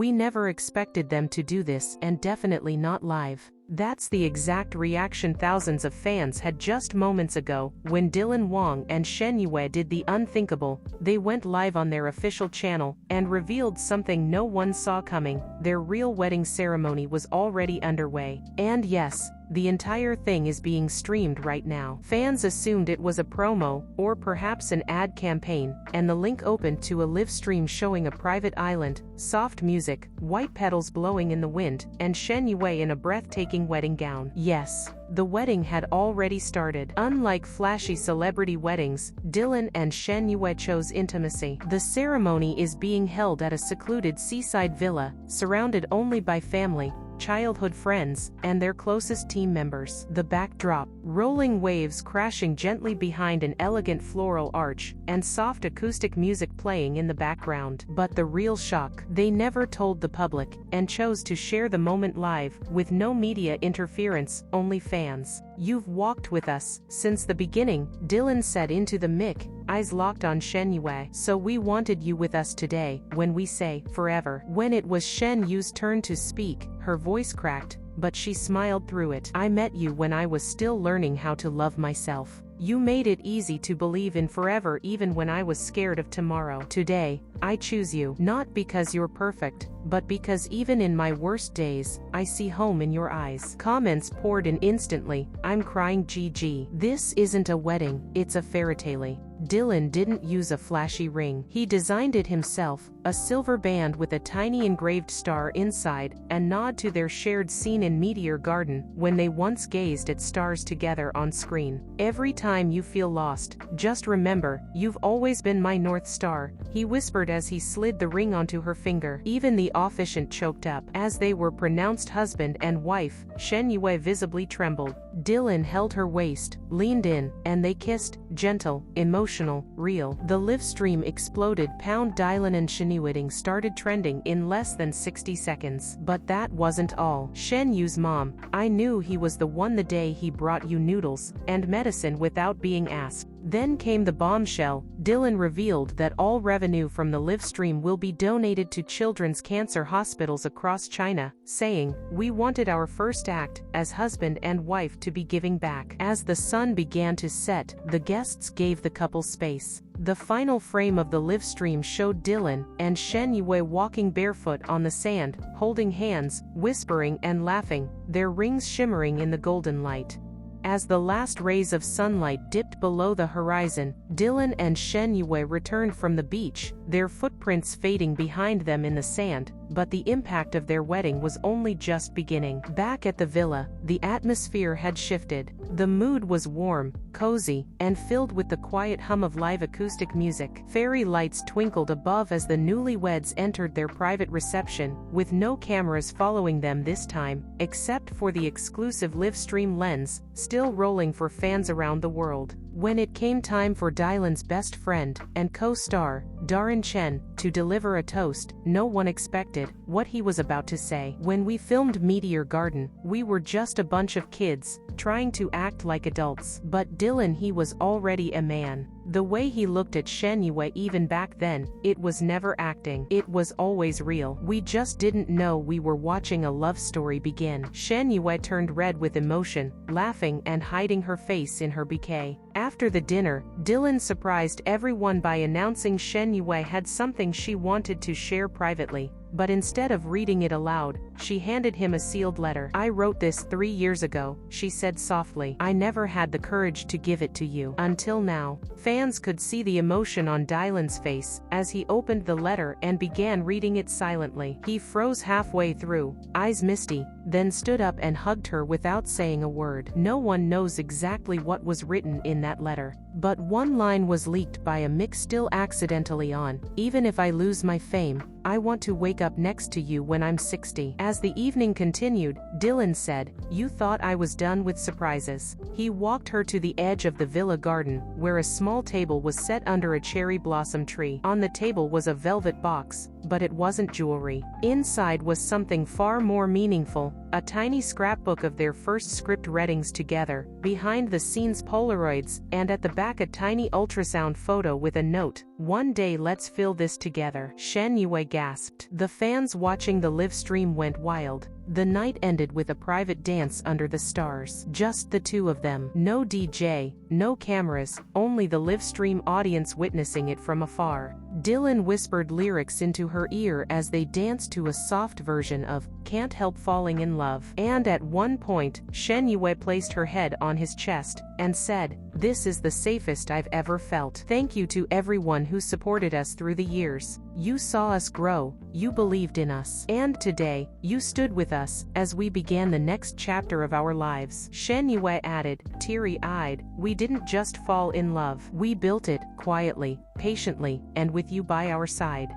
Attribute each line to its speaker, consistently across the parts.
Speaker 1: We never expected them to do this, and definitely not live. That's the exact reaction thousands of fans had just moments ago, when Wang and Shen Yue did the unthinkable. They went live on their official channel, and revealed something no one saw coming. Their real wedding ceremony was already underway. And yes, the entire thing is being streamed right now. Fans assumed it was a promo, or perhaps an ad campaign, and the link opened to a live stream showing a private island, soft music, white petals blowing in the wind, and Shen Yue in a breathtaking wedding gown. Yes, the wedding had already started. Unlike flashy celebrity weddings, Dylan and Shen Yue chose intimacy. The ceremony is being held at a secluded seaside villa, surrounded only by family, childhood friends, and their closest team members. The backdrop, rolling waves crashing gently behind an elegant floral arch, and soft acoustic music playing in the background. But the real shock, they never told the public, and chose to share the moment live, with no media interference, only fans. "You've walked with us since the beginning," Dylan said into the mic, eyes locked on Shen Yue. "So we wanted you with us today, when we say, forever." When it was Shen Yue's turn to speak, her voice cracked, but she smiled through it. "I met you when I was still learning how to love myself. You made it easy to believe in forever even when I was scared of tomorrow. Today, I choose you, not because you're perfect, but because even in my worst days, I see home in your eyes." Comments poured in instantly. "I'm crying GG. This isn't a wedding, it's a fairytale." Dylan didn't use a flashy ring. He designed it himself, a silver band with a tiny engraved star inside, a nod to their shared scene in Meteor Garden, when they once gazed at stars together on screen. "Every time you feel lost, just remember, you've always been my North Star," he whispered as he slid the ring onto her finger. Even the officiant choked up. As they were pronounced husband and wife, Shen Yue visibly trembled. Dylan held her waist, leaned in, and they kissed, gentle, emotional, real. The live stream exploded. Dylan and Shen Yue started trending in less than 60 seconds. But that wasn't all. Shen Yue's mom, "I knew he was the one the day he brought you noodles and medicine without being asked." Then came the bombshell. Dylan revealed that all revenue from the live stream will be donated to children's cancer hospitals across China, saying, "We wanted our first act, as husband and wife, to be giving back." As the sun began to set, the guests gave the couple space. The final frame of the live stream showed Dylan and Shen Yue walking barefoot on the sand, holding hands, whispering and laughing, their rings shimmering in the golden light. As the last rays of sunlight dipped below the horizon, Dylan and Shen Yue returned from the beach, their footprints fading behind them in the sand, but the impact of their wedding was only just beginning. Back at the villa, the atmosphere had shifted. The mood was warm, cozy, and filled with the quiet hum of live acoustic music. Fairy lights twinkled above as the newlyweds entered their private reception, with no cameras following them this time, except for the exclusive live stream lens, still rolling for fans around the world. When it came time for Dylan's best friend and co-star, Wang Chen, to deliver a toast, no one expected what he was about to say. "When we filmed Meteor Garden, we were just a bunch of kids, trying to act like adults." But Dylan, he was already a man. The way he looked at Shen Yue even back then, it was never acting. It was always real. "We just didn't know we were watching a love story begin." Shen Yue turned red with emotion, laughing and hiding her face in her bouquet. After the dinner, Dylan surprised everyone by announcing Shen Yue had something she wanted to share privately. But instead of reading it aloud, she handed him a sealed letter. "I wrote this 3 years ago," she said softly. "I never had the courage to give it to you. Until now." Fans could see the emotion on Dylan's face as he opened the letter and began reading it silently. He froze halfway through, eyes misty, then stood up and hugged her without saying a word. No one knows exactly what was written in that letter, but one line was leaked by a mic still accidentally on. "Even if I lose my fame, I want to wake up next to you when I'm 60. As the evening continued, Dylan said, "You thought I was done with surprises." He walked her to the edge of the villa garden, where a small table was set under a cherry blossom tree. On the table was a velvet box, but it wasn't jewelry. Inside was something far more meaningful, a tiny scrapbook of their first script readings together, behind the scenes Polaroids, and at the back a tiny ultrasound photo with a note, "One day let's fill this together." Shen Yue gasped. The fans watching the live stream went wild. The night ended with a private dance under the stars. Just the two of them. No DJ, no cameras, only the live stream audience witnessing it from afar. Dylan whispered lyrics into her ear as they danced to a soft version of "Can't Help Falling in Love." And at one point, Shen Yue placed her head on his chest and said, "This is the safest I've ever felt. Thank you to everyone who supported us through the years. You saw us grow, you believed in us. And today, you stood with us as we began the next chapter of our lives." Shen Yue added, teary-eyed, "We didn't just fall in love. We built it, quietly, patiently, and with you by our side."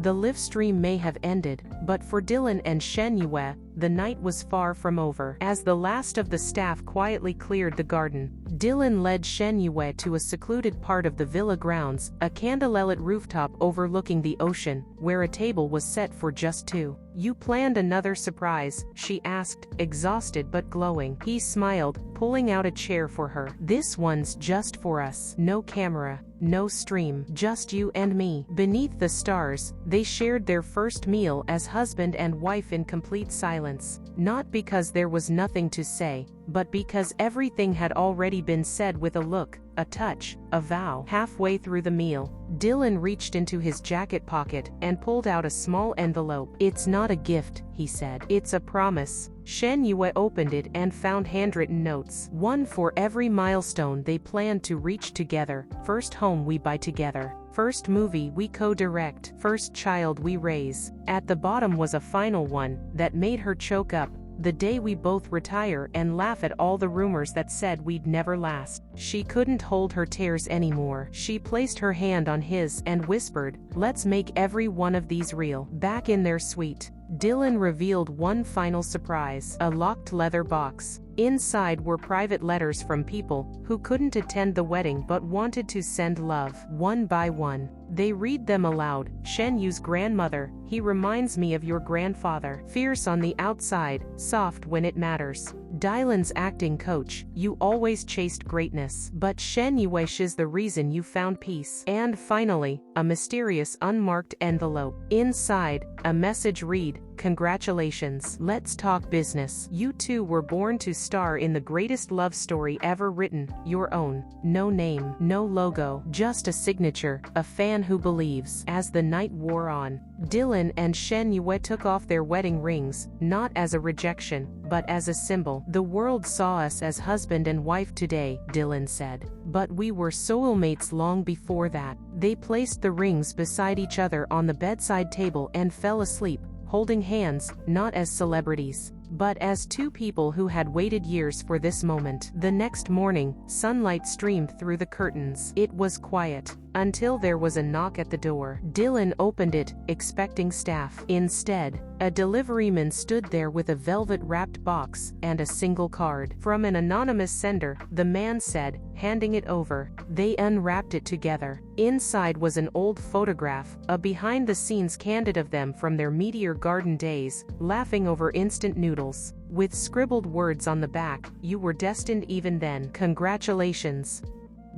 Speaker 1: The live stream may have ended, but for Dylan and Shen Yue, the night was far from over. As the last of the staff quietly cleared the garden, Dylan led Shen Yue to a secluded part of the villa grounds, a candlelit rooftop overlooking the ocean, where a table was set for just two. "You planned another surprise?" she asked, exhausted but glowing. He smiled, pulling out a chair for her. "This one's just for us. No camera, no stream, just you and me." Beneath the stars, they shared their first meal as husband and wife in complete silence. Not because there was nothing to say, but because everything had already been said with a look, a touch, a vow. Halfway through the meal, Dylan reached into his jacket pocket and pulled out a small envelope. "It's not a gift," he said. "It's a promise." Shen Yue opened it and found handwritten notes. One for every milestone they planned to reach together. First home we buy together. First movie we co-direct. First child we raise. At the bottom was a final one that made her choke up. "The day we both retire and laugh at all the rumors that said we'd never last." She couldn't hold her tears anymore. She placed her hand on his and whispered, "Let's make every one of these real." Back in their suite, Dylan revealed one final surprise, a locked leather box. Inside were private letters from people who couldn't attend the wedding but wanted to send love. One by one, they read them aloud. "Shen Yu's grandmother, he reminds me of your grandfather. Fierce on the outside, soft when it matters. Dylan's acting coach, you always chased greatness. But Shen Yue's the reason you found peace." And finally, a mysterious unmarked envelope. Inside, a message read, "Congratulations. Let's talk business. You two were born to star in the greatest love story ever written, your own. No name, no logo, just a signature, a fan who believes." As the night wore on, Dylan and Shen Yue took off their wedding rings, not as a rejection, but as a symbol. "The world saw us as husband and wife today," Dylan said. "But we were soulmates long before that." They placed the rings beside each other on the bedside table and fell asleep, holding hands, not as celebrities, but as two people who had waited years for this moment. The next morning, sunlight streamed through the curtains. It was quiet, until there was a knock at the door. Dylan opened it, expecting staff. Instead, a deliveryman stood there with a velvet-wrapped box and a single card. "From an anonymous sender," the man said, handing it over. They unwrapped it together. Inside was an old photograph, a behind-the-scenes candid of them from their Meteor garden days, laughing over instant noodles. With scribbled words on the back, "You were destined even then. Congratulations."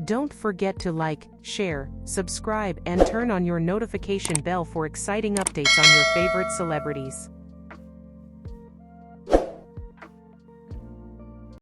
Speaker 1: Don't forget to like, share, subscribe, and turn on your notification bell for exciting updates on your favorite celebrities.